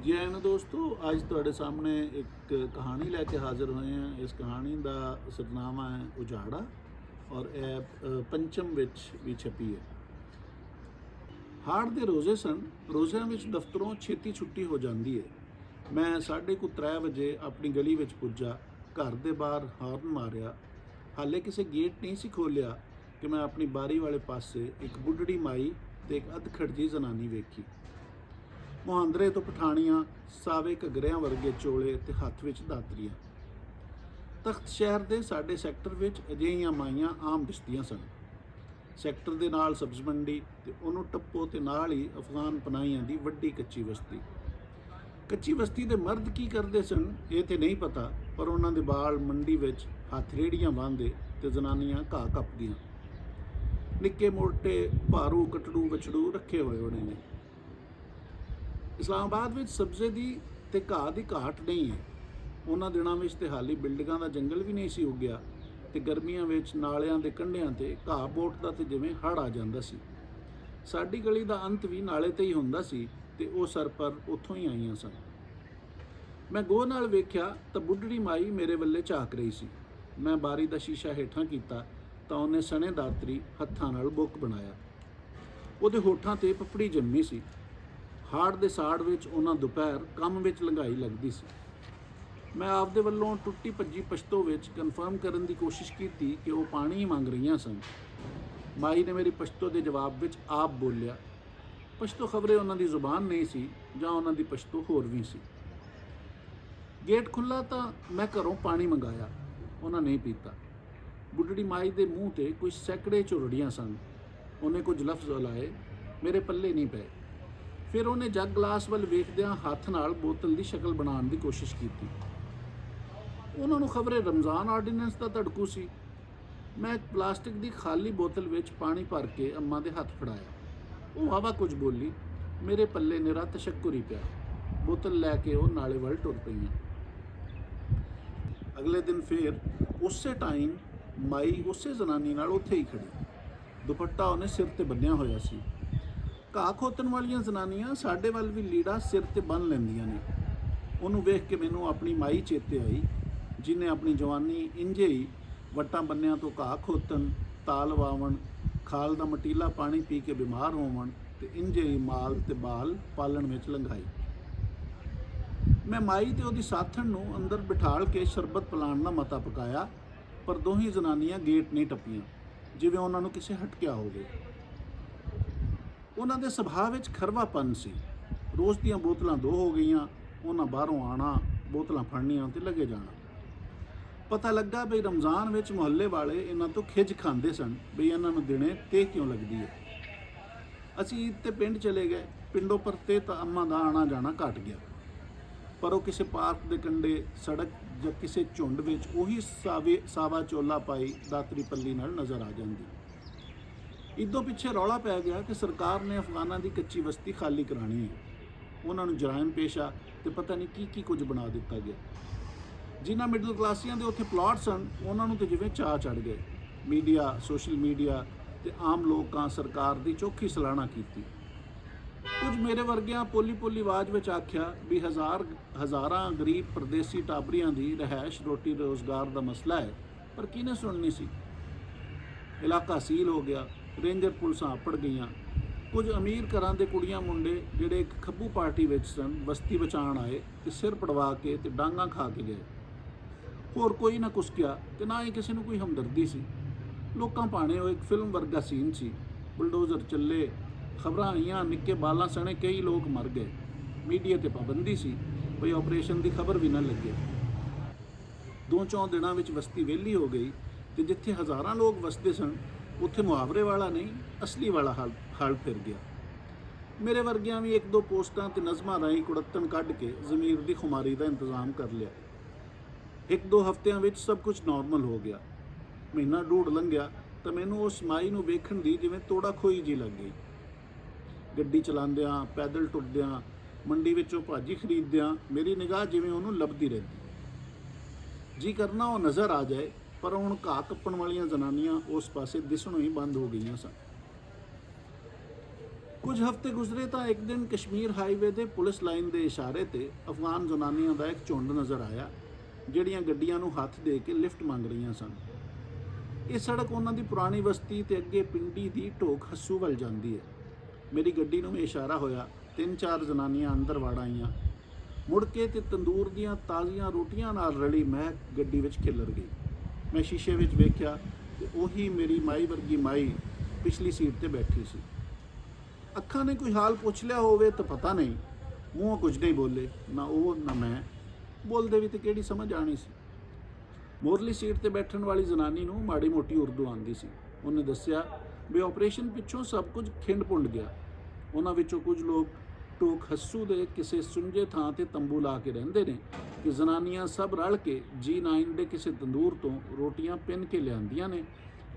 ਜੀ ਆਇਆਂ ਨੂੰ ਦੋਸਤੋ, ਅੱਜ ਤੁਹਾਡੇ ਸਾਹਮਣੇ ਇੱਕ ਕਹਾਣੀ ਲੈ ਕੇ ਹਾਜ਼ਰ ਹੋਏ ਹਾਂ। ਇਸ ਕਹਾਣੀ ਦਾ ਸਿਰਨਾਮਾ ਹੈ ਉਜਾੜਾ ਔਰ ਇਹ ਪੰਚਮ ਵਿੱਚ ਵੀ ਛਪੀ ਹੈ। ਹਾੜ ਦੇ ਰੋਜ਼ੇ ਸਨ। ਰੋਜ਼ਿਆਂ ਵਿੱਚ ਦਫ਼ਤਰੋਂ ਛੇਤੀ ਛੁੱਟੀ ਹੋ ਜਾਂਦੀ ਹੈ। ਮੈਂ 3:30 ਵਜੇ ਆਪਣੀ ਗਲੀ ਵਿੱਚ ਪੁੱਜਾ। ਘਰ ਦੇ ਬਾਹਰ ਹਾਰਨ ਮਾਰਿਆ। ਹਾਲੇ ਕਿਸੇ ਗੇਟ ਨਹੀਂ ਸੀ ਖੋਲ੍ਹਿਆ ਕਿ ਮੈਂ ਆਪਣੀ ਬਾਰੀ ਵਾਲੇ ਪਾਸੇ ਇੱਕ ਬੁੱਢੜੀ ਮਾਈ ਤੇ ਇੱਕ ਅਧਖੜਜੀ ਜ਼ਨਾਨੀ ਵੇਖੀ। ਮੁਹਾਂਦਰੇ ਤੋਂ ਪਠਾਣੀਆਂ, ਸਾਵੇ ਘੱਗਰਿਆਂ ਵਰਗੇ ਚੋਲੇ ਤੇ ਹੱਥ ਵਿੱਚ ਦਾਤਰੀਆਂ। ਤਖਤ ਸ਼ਹਿਰ ਦੇ ਸਾਡੇ ਸੈਕਟਰ ਵਿੱਚ ਅਜਿਹੀਆਂ ਮਾਈਆਂ ਆਮ ਦਿਸਦੀਆਂ ਸਨ। ਸੈਕਟਰ ਦੇ ਨਾਲ ਸਬਜ਼ ਮੰਡੀ ਤੇ ਉਹਨੂੰ ਟੱਪੋ ਤੇ ਨਾਲ ਹੀ ਅਫਗਾਨ ਪਨਾਹੀਆਂ ਦੀ ਵੱਡੀ ਕੱਚੀ ਬਸਤੀ। ਕੱਚੀ ਬਸਤੀ ਦੇ ਮਰਦ ਕੀ ਕਰਦੇ ਸਨ ਇਹ ਤੇ ਨਹੀਂ ਪਤਾ, ਪਰ ਉਹਨਾਂ ਦੇ ਬਾਲ ਮੰਡੀ ਵਿੱਚ ਹੱਥ ਰੇੜੀਆਂ ਬਾਂਹਦੇ ਤੇ ਜ਼ਨਾਨੀਆਂ ਘਾਹ ਕੱਪਦੀਆਂ। ਨਿੱਕੇ ਮੋਟੇ ਭਾਰੂ ਕਟੜੂ ਵਛੜੂ ਰੱਖੇ ਹੋਏ ਹੋਣੇ ਨੇ। ਇਸਲਾਮਾਬਾਦ ਵਿੱਚ ਸਬਜ਼ੇ ਦੀ ਤੇ ਘਾਹ ਦੀ ਘਾਟ ਨਹੀਂ ਹੈ। ਉਹਨਾਂ ਦਿਨਾਂ ਵਿੱਚ ਤੇ ਹਾਲੀ ਬਿਲਡਿੰਗਾਂ ਦਾ ਜੰਗਲ ਵੀ ਨਹੀਂ ਸੀ ਉੱਗਿਆ ਤੇ ਗਰਮੀਆਂ ਵਿੱਚ ਨਾਲਿਆਂ ਦੇ ਕੰਢਿਆਂ ਤੇ ਘਾਹ ਪੁੱਟਦਾ ਤੇ ਜਿਵੇਂ ਹੜ੍ਹ ਆ ਜਾਂਦਾ ਸੀ। ਸਾਡੀ ਗਲੀ ਦਾ ਅੰਤ ਵੀ ਨਾਲੇ ਤੇ ਹੀ ਹੁੰਦਾ ਸੀ ਤੇ ਉਹ ਸਰਪਰ ਉੱਥੋਂ ਹੀ ਆਈਆਂ ਸਨ। ਮੈਂ ਗੌਰ ਨਾਲ ਵੇਖਿਆ ਤਾਂ ਬੁੱਢੜੀ ਮਾਈ ਮੇਰੇ ਵੱਲੇ ਝਾਕ ਰਹੀ ਸੀ। ਮੈਂ ਬਾਰੀ ਦਾ ਸ਼ੀਸ਼ਾ ਹੇਠਾਂ ਕੀਤਾ ਤਾਂ ਉਹਨੇ ਸਣੇ ਦਾਤਰੀ ਹੱਥਾਂ ਨਾਲ ਬੁੱਕ ਬਣਾਇਆ। ਉਹਦੇ ਹੋਠਾਂ ਤੇ ਪਪੜੀ ਜੰਮੀ ਸੀ। ਹਾੜ ਦੇ ਸਾੜ ਵਿੱਚ ਉਹਨਾਂ ਦੁਪਹਿਰ ਕੰਮ ਵਿੱਚ ਲੰਘਾਈ ਲੱਗਦੀ ਸੀ। ਮੈਂ ਆਪਦੇ ਵੱਲੋਂ ਟੁੱਟੀ ਭੱਜੀ ਪਸ਼ਤੋ ਵਿੱਚ ਕਨਫਰਮ ਕਰਨ ਦੀ ਕੋਸ਼ਿਸ਼ ਕੀਤੀ ਕਿ ਉਹ ਪਾਣੀ ਹੀ ਮੰਗ ਰਹੀਆਂ ਸਨ। ਮਾਈ ਨੇ ਮੇਰੀ ਪਸ਼ਤੋ ਦੇ ਜਵਾਬ ਵਿੱਚ ਆਪ ਬੋਲਿਆ। ਪਸ਼ਤੋ ਖਬਰੇ ਉਹਨਾਂ ਦੀ ਜ਼ੁਬਾਨ ਨਹੀਂ ਸੀ ਜਾਂ ਉਹਨਾਂ ਦੀ ਪਸ਼ਤੋ ਹੋਰ ਵੀ ਸੀ। ਗੇਟ ਖੁੱਲ੍ਹਾ ਤਾਂ ਮੈਂ ਘਰੋਂ ਪਾਣੀ ਮੰਗਾਇਆ। ਉਹਨਾਂ ਨਹੀਂ ਪੀਤਾ। ਬੁੱਢੜੀ ਮਾਈ ਦੇ ਮੂੰਹ ਤੇ ਕੁਝ ਸੈਂਕੜੇ ਝੁਰੜੀਆਂ ਸਨ। ਉਹਨੇ ਕੁਝ ਲਫ਼ਜ਼ ਲਾਏ, ਮੇਰੇ ਪੱਲੇ ਨਹੀਂ ਪਏ। ਫਿਰ ਉਹਨੇ ਜੱਗ ਗਲਾਸ ਵੱਲ ਵੇਖਦਿਆਂ ਹੱਥ ਨਾਲ ਬੋਤਲ ਦੀ ਸ਼ਕਲ ਬਣਾਉਣ ਦੀ ਕੋਸ਼ਿਸ਼ ਕੀਤੀ। ਉਹਨਾਂ ਨੂੰ ਖਬਰੇ ਰਮਜ਼ਾਨ ਆਰਡੀਨੈਂਸ ਦਾ ਧੜਕੂ ਸੀ। ਮੈਂ ਇੱਕ ਪਲਾਸਟਿਕ ਦੀ ਖਾਲੀ ਬੋਤਲ ਵਿੱਚ ਪਾਣੀ ਭਰ ਕੇ ਅੰਮਾ ਦੇ ਹੱਥ ਫੜਾਇਆ। ਉਹ ਵਾਹਵਾ ਕੁਝ ਬੋਲੀ। ਮੇਰੇ ਪੱਲੇ ਨਿਰਾ ਤਸ਼ੱਕੁਰ ਹੀ ਪਿਆ। ਬੋਤਲ ਲੈ ਕੇ ਉਹ ਨਾਲੇ ਵੱਲ ਟੁਰ ਪਈਆਂ। ਅਗਲੇ ਦਿਨ ਫੇਰ ਉਸੇ ਟਾਈਮ ਮਾਈ ਉਸੇ ਜ਼ਨਾਨੀ ਨਾਲ ਉੱਥੇ ਹੀ ਖੜੀ। ਦੁਪੱਟਾ ਉਹਨੇ ਸਿਰ ਤੇ ਬੰਨਿਆ ਹੋਇਆ ਸੀ। ਘਾਹ ਖੋਤਣ ਵਾਲੀਆਂ ਜ਼ਨਾਨੀਆਂ ਸਾਡੇ ਵੱਲ ਵੀ ਲੀੜਾ ਸਿਰ ਤੇ ਬੰਨ੍ਹ ਲੈਂਦੀਆਂ ਨੇ। ਉਹਨੂੰ ਵੇਖ ਕੇ ਮੈਨੂੰ ਆਪਣੀ ਮਾਈ ਚੇਤੇ ਆਈ, ਜਿਹਨੇ ਆਪਣੀ ਜਵਾਨੀ ਇੰਝੇ ਹੀ ਵੱਟਾਂ ਬੰਨਿਆਂ ਤੋਂ ਘਾਹ ਖੋਤਣ, ਤਾਲ ਵਾਵਣ, ਖਾਲ ਦਾ ਮਟੀਲਾ ਪਾਣੀ ਪੀ ਕੇ ਬਿਮਾਰ ਹੋਵਣ ਤੇ ਇੰਝੇ ਹੀ ਮਾਲ ਤੇ ਬਾਲ ਪਾਲਣ ਵਿੱਚ ਲੰਘਾਈ। ਮੈਂ ਮਾਈ ਤੇ ਉਹਦੀ ਸਾਥਣ ਨੂੰ ਅੰਦਰ ਬਿਠਾਲ ਕੇ ਸ਼ਰਬਤ ਪਿਲਾਉਣ ਦਾ ਮਤਾ ਪਕਾਇਆ, ਪਰ ਦੋਹੀਂ ਜ਼ਨਾਨੀਆਂ ਗੇਟ ਨਹੀਂ ਟੱਪੀਆਂ, ਜਿਵੇਂ ਉਹਨਾਂ ਨੂੰ ਕਿਸੇ ਹਟਕਿਆ ਹੋਵੇ। ਉਹਨਾਂ ਦੇ ਸੁਭਾਅ ਵਿੱਚ ਖਰਵਾਪਨ ਸੀ। ਰੋਜ਼ ਦੀਆਂ ਬੋਤਲਾਂ 2 ਹੋ ਗਈਆਂ। ਉਹਨਾਂ ਬਾਹਰੋਂ ਆਉਣਾ, ਬੋਤਲਾਂ ਫੜਨੀਆਂ ਤੇ ਲੱਗੇ ਜਾਣਾ। ਪਤਾ ਲੱਗਾ ਬਈ ਰਮਜ਼ਾਨ ਵਿੱਚ ਮੁਹੱਲੇ ਵਾਲੇ ਇਹਨਾਂ ਤੋਂ ਖਿੱਚ ਖਾਂਦੇ ਸਨ ਬਈ ਇਹਨਾਂ ਨੂੰ ਦਿਨੇ ਤੇਹ ਕਿਉਂ ਲੱਗਦੀ ਹੈ। ਅਸੀਂ ਈਦ ਤੇ ਪਿੰਡ ਚਲੇ ਗਏ। ਪਿੰਡੋਂ ਪਰਤੇ ਤਾਂ ਅੰਮਾ ਦਾ ਆਣਾ ਜਾਣਾ ਘਟ ਗਿਆ, ਪਰ ਉਹ ਕਿਸੇ ਪਾਰਕ ਦੇ ਕੰਢੇ, ਸੜਕ ਜਾਂ ਕਿਸੇ ਝੁੰਡ ਵਿੱਚ ਉਹੀ ਸਾਵਾ ਚੋਲਾ ਪਾਈ ਦਾਤਰੀ ਪੱਲੀ ਨਾਲ ਨਜ਼ਰ ਆ ਜਾਂਦੀ। ਇੱਦੋਂ ਪਿੱਛੇ ਰੌਲਾ ਪੈ ਗਿਆ ਕਿ ਸਰਕਾਰ ਨੇ ਅਫਗਾਨਾਂ ਦੀ ਕੱਚੀ ਬਸਤੀ ਖਾਲੀ ਕਰਾਉਣੀ ਹੈ। ਉਹਨਾਂ ਨੂੰ ਜਰਾਇਮ ਪੇਸ਼ਾ ਤੇ ਪਤਾ ਨਹੀਂ ਕੀ ਕੁਝ ਬਣਾ ਦਿੱਤਾ ਗਿਆ। ਜਿਨ੍ਹਾਂ ਮਿਡਲ ਕਲਾਸੀਆਂ ਦੇ ਉੱਥੇ ਪਲਾਟ ਸਨ, ਉਹਨਾਂ ਨੂੰ ਤੇ ਜਿਵੇਂ ਚਾਅ ਚੜ੍ਹ ਗਏ। ਮੀਡੀਆ, ਸੋਸ਼ਲ ਮੀਡੀਆ ਤੇ ਆਮ ਲੋਕਾਂ ਸਰਕਾਰ ਦੀ ਚੋਖੀ ਸਲਾਹਨਾ ਕੀਤੀ। ਕੁਝ ਮੇਰੇ ਵਰਗਿਆਂ ਪੋਲੀ ਆਵਾਜ਼ ਵਿੱਚ ਆਖਿਆ ਵੀ ਹਜ਼ਾਰਾਂ ਗਰੀਬ ਪਰਦੇਸੀ ਟਾਬਰੀਆਂ ਦੀ ਰਿਹਾਇਸ਼, ਰੋਟੀ ਰੋਜ਼ਗਾਰ ਦਾ ਮਸਲਾ ਹੈ, ਪਰ ਕਿਹਨੇ ਸੁਣਨੀ ਸੀ। ਇਲਾਕਾ ਸੀਲ ਹੋ ਗਿਆ। ਰੇਂਜਰ ਪੁਲਿਸਾਂ ਅੱਪੜ ਗਈਆਂ। ਕੁਝ ਅਮੀਰ ਘਰਾਂ ਦੇ ਕੁੜੀਆਂ ਮੁੰਡੇ ਜਿਹੜੇ ਇੱਕ ਖੱਬੂ ਪਾਰਟੀ ਵਿੱਚ ਸਨ, ਬਸਤੀ ਬਚਾਉਣ ਆਏ ਤੇ ਸਿਰ ਪੜਵਾ ਕੇ ਤੇ ਡਾਂਗਾਂ ਖਾ ਕੇ ਗਏ। ਹੋਰ ਕੋਈ ਨਾ ਕੁਸਕਿਆ ਤੇ ਨਾ ਹੀ ਕਿਸੇ ਨੂੰ ਕੋਈ ਹਮਦਰਦੀ ਸੀ। ਲੋਕਾਂ ਭਾਣੇ ਉਹ ਇੱਕ ਫਿਲਮ ਵਰਗਾ ਸੀਨ ਸੀ। ਬੁਲਡੋਜ਼ਰ ਚੱਲੇ, ਖਬਰਾਂ ਆਈਆਂ, ਨਿੱਕੇ ਬਾਲਾਂ ਸਣੇ ਕਈ ਲੋਕ ਮਰ ਗਏ। ਮੀਡੀਆ ਤੇ ਪਾਬੰਦੀ ਸੀ ਬਈ ਆਪਰੇਸ਼ਨ ਦੀ ਖਬਰ ਵੀ ਨਾ ਲੱਗੇ। 2-4 ਦਿਨਾਂ ਵਿੱਚ ਬਸਤੀ ਵਿਹਲੀ ਹੋ ਗਈ ਤੇ ਜਿੱਥੇ ਹਜ਼ਾਰਾਂ ਲੋਕ ਵਸਦੇ ਸਨ, ਉੱਥੇ ਮੁਹਾਵਰੇ ਵਾਲਾ ਨਹੀਂ, ਅਸਲੀ ਵਾਲਾ ਹਾਲ ਫਿਰ ਗਿਆ। ਮੇਰੇ ਵਰਗਿਆਂ ਵੀ 1-2 ਪੋਸਟਾਂ ਤੇ ਨਜ਼ਮਾਂ ਰਾਹੀਂ ਕੁੜੱਤਣ ਕੱਢ ਕੇ ਜ਼ਮੀਰ ਦੀ ਖੁਮਾਰੀ ਦਾ ਇੰਤਜ਼ਾਮ ਕਰ ਲਿਆ। 1-2 ਹਫ਼ਤਿਆਂ ਵਿੱਚ ਸਭ ਕੁਝ ਨਾਰਮਲ ਹੋ ਗਿਆ। ਮਹੀਨਾ ਡੂਢ ਲੰਘਿਆ ਤਾਂ ਮੈਨੂੰ ਉਸ ਮਾਈ ਨੂੰ ਵੇਖਣ ਦੀ ਜਿਵੇਂ ਤੋੜਾ ਖੋਈ ਜੀ ਲੱਗ ਗਈ। ਗੱਡੀ ਚਲਾਉਂਦਿਆਂ, ਪੈਦਲ ਟੁਰਦਿਆਂ, ਮੰਡੀ ਵਿੱਚੋਂ ਭਾਜੀ ਖਰੀਦਦਿਆਂ ਮੇਰੀ ਨਿਗਾਹ ਜਿਵੇਂ ਉਹਨੂੰ ਲੱਭਦੀ ਰਹਿੰਦੀ। ਜੀ ਕਰਨਾ ਉਹ ਨਜ਼ਰ ਆ ਜਾਏ, ਪਰ ਹੁਣ ਘਾਹ ਕੱਪਣ ਵਾਲੀਆਂ ਜ਼ਨਾਨੀਆਂ ਉਸ ਪਾਸੇ ਦਿਸਣੋਂ ਹੀ ਬੰਦ ਹੋ ਗਈਆਂ ਸਨ। ਕੁਝ ਹਫ਼ਤੇ ਗੁਜ਼ਰੇ ਤਾਂ ਇੱਕ ਦਿਨ ਕਸ਼ਮੀਰ ਹਾਈਵੇ ਦੇ ਪੁਲਿਸ ਲਾਈਨ ਦੇ ਇਸ਼ਾਰੇ ਤੇ ਅਫਗਾਨ ਜ਼ਨਾਨੀਆਂ ਦਾ ਇੱਕ ਝੁੰਡ ਨਜ਼ਰ ਆਇਆ, ਜਿਹੜੀਆਂ ਗੱਡੀਆਂ ਨੂੰ ਹੱਥ ਦੇ ਕੇ ਲਿਫਟ ਮੰਗ ਰਹੀਆਂ ਸਨ। ਇਹ ਸੜਕ ਉਹਨਾਂ ਦੀ ਪੁਰਾਣੀ ਬਸਤੀ ਤੇ ਅੱਗੇ ਪਿੰਡੀ ਦੀ ਢੋਕ ਹੱਸੂ ਵੱਲ ਜਾਂਦੀ ਹੈ। ਮੇਰੀ ਗੱਡੀ ਨੂੰ ਵੀ ਇਸ਼ਾਰਾ ਹੋਇਆ। 3-4 ਜ਼ਨਾਨੀਆਂ ਅੰਦਰ ਵੜ ਆਈਆਂ। ਮੁੜ ਕੇ ਤੇ ਤੰਦੂਰ ਦੀਆਂ ਤਾਜ਼ੀਆਂ ਰੋਟੀਆਂ ਨਾਲ ਰਲੀ ਮਹਿਕ ਗੱਡੀ ਵਿੱਚ ਖਿਲਰ ਗਈ। ਮੈਂ ਸ਼ੀਸ਼ੇ ਵਿੱਚ ਵੇਖਿਆ ਤੇ ਉਹੀ ਮੇਰੀ ਮਾਈ ਵਰਗੀ ਮਾਈ ਪਿਛਲੀ ਸੀਟ ਤੇ ਬੈਠੀ ਸੀ। ਅੱਖਾਂ ਨੇ ਕੋਈ ਹਾਲ ਪੁੱਛ ਲਿਆ ਹੋਵੇ ਤਾਂ ਪਤਾ ਨਹੀਂ, ਮੂੰਹੋਂ ਕੁਝ ਨਹੀਂ ਬੋਲੇ, ਨਾ ਉਹ ਨਾ ਮੈਂ। ਬੋਲਦੇ ਵੀ ਤੇ ਕਿਹੜੀ ਸਮਝ ਆਣੀ ਸੀ। ਮੋਰਲੀ ਸੀਟ ਤੇ ਬੈਠਣ ਵਾਲੀ ਜ਼ਨਾਨੀ ਨੂੰ ਮਾੜੀ ਮੋਟੀ ਉਰਦੂ ਆਉਂਦੀ ਸੀ। ਉਹਨੇ ਦੱਸਿਆ ਵੀ ਆਪਰੇਸ਼ਨ ਪਿੱਛੋਂ ਸਭ ਕੁਝ ਖਿੰਡ ਪੁੰਡ ਗਿਆ। ਉਹਨਾਂ ਵਿੱਚੋਂ ਕੁਝ ਲੋਕ ਢੋਕ ਹੱਸੂ ਦੇ ਕਿਸੇ ਸੁੰਝੇ ਥਾਂ ਤੇ ਤੰਬੂ ਲਾ ਕੇ ਰਹਿੰਦੇ ਨੇ ਕਿ ਜ਼ਨਾਨੀਆਂ ਸਭ ਰਲ ਕੇ G9 ਦੇ ਕਿਸੇ ਤੰਦੂਰ ਤੋਂ ਰੋਟੀਆਂ ਪਿੰਨ ਕੇ ਲਿਆਂਦੀਆਂ ਨੇ,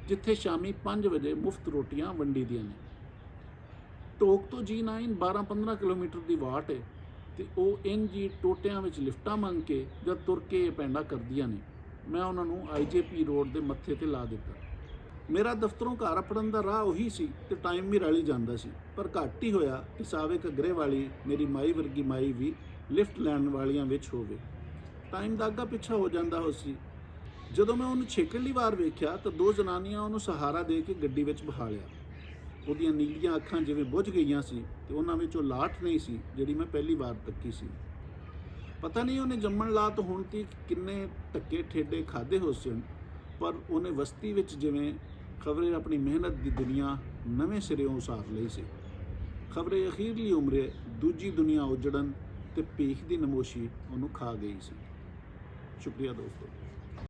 ਜਿੱਥੇ ਸ਼ਾਮੀ 5 ਵਜੇ ਮੁਫਤ ਰੋਟੀਆਂ ਵੰਡੀ ਦੀਆਂ ਨੇ। ਢੋਕ ਤੋਂ G9 12-15 ਕਿਲੋਮੀਟਰ ਦੀ ਵਾਟ ਹੈ ਤੇ ਉਹ ਇੰਜ ਹੀ ਟੋਟਿਆਂ ਵਿੱਚ ਲਿਫਟਾਂ ਮੰਗ ਕੇ ਜਾਂ ਤੁਰ ਕੇ ਇਹ ਪੈਂਡਾ ਕਰਦੀਆਂ ਨੇ। ਮੈਂ ਉਹਨਾਂ ਨੂੰ IJP ਰੋਡ ਦੇ ਮੱਥੇ ਤੇ ਲਾ ਦਿੱਤਾ। ਮੇਰਾ ਦਫ਼ਤਰੋਂ ਘਰ ਆਪੜਨ ਦਾ ਰਾਹ ਉਹੀ ਸੀ ਤੇ ਟਾਈਮ ਵੀ ਰਲ ਹੀ ਜਾਂਦਾ ਸੀ, ਪਰ ਘੱਟ ਹੀ ਹੋਇਆ ਕਿ ਸਾਵੇ ਘੱਗਰੇ ਵਾਲੀ ਮੇਰੀ ਮਾਈ ਵਰਗੀ ਮਾਈ ਵੀ ਲਿਫਟ ਲੈਣ ਵਾਲੀਆਂ ਵਿੱਚ ਹੋਵੇ। ਟਾਈਮ ਦਾ ਅੱਗਾ ਪਿੱਛਾ ਹੋ ਜਾਂਦਾ ਹੋ ਸੀ। ਜਦੋਂ ਮੈਂ ਉਹਨੂੰ ਛੇਕਲੀ ਵਾਰ ਵੇਖਿਆ ਤਾਂ 2 ਜ਼ਨਾਨੀਆਂ ਉਹਨੂੰ ਸਹਾਰਾ ਦੇ ਕੇ ਗੱਡੀ ਵਿੱਚ ਬਿਠਾ ਲਿਆ। ਉਹਦੀਆਂ ਨੀਲੀਆਂ ਅੱਖਾਂ ਜਿਵੇਂ ਬੁੱਝ ਗਈਆਂ ਸੀ ਤੇ ਉਹਨਾਂ ਵਿੱਚ ਉਹ ਲਾਟ ਨਹੀਂ ਸੀ ਜਿਹੜੀ ਮੈਂ ਪਹਿਲੀ ਵਾਰ ਤੱਕੀ ਸੀ। ਪਤਾ ਨਹੀਂ ਉਹਨੇ ਜੰਮਣ ਲਾ ਤੋਂ ਹੁਣ ਤੱਕ ਕਿੰਨੇ ਧੱਕੇ ਠੇਡੇ ਖਾਦੇ ਹੋ ਸਨ, ਪਰ ਉਹਨੇ ਬਸਤੀ ਵਿੱਚ ਜਿਵੇਂ ਖਬਰੇ ਆਪਣੀ ਮਿਹਨਤ ਦੀ ਦੁਨੀਆ ਨਵੇਂ ਸਿਰਿਓਂ ਉਸਾਰ ਲਈ ਸੀ। ਖਬਰੇ ਅਖੀਰਲੀ ਉਮਰੇ ਦੂਜੀ ਦੁਨੀਆ ਉਜੜਨ ਤੇ ਭੀਖ ਦੀ ਨਮੋਸ਼ੀ ਉਹਨੂੰ ਖਾ ਗਈ ਸੀ। ਸ਼ੁਕਰੀਆ ਦੋਸਤੋ।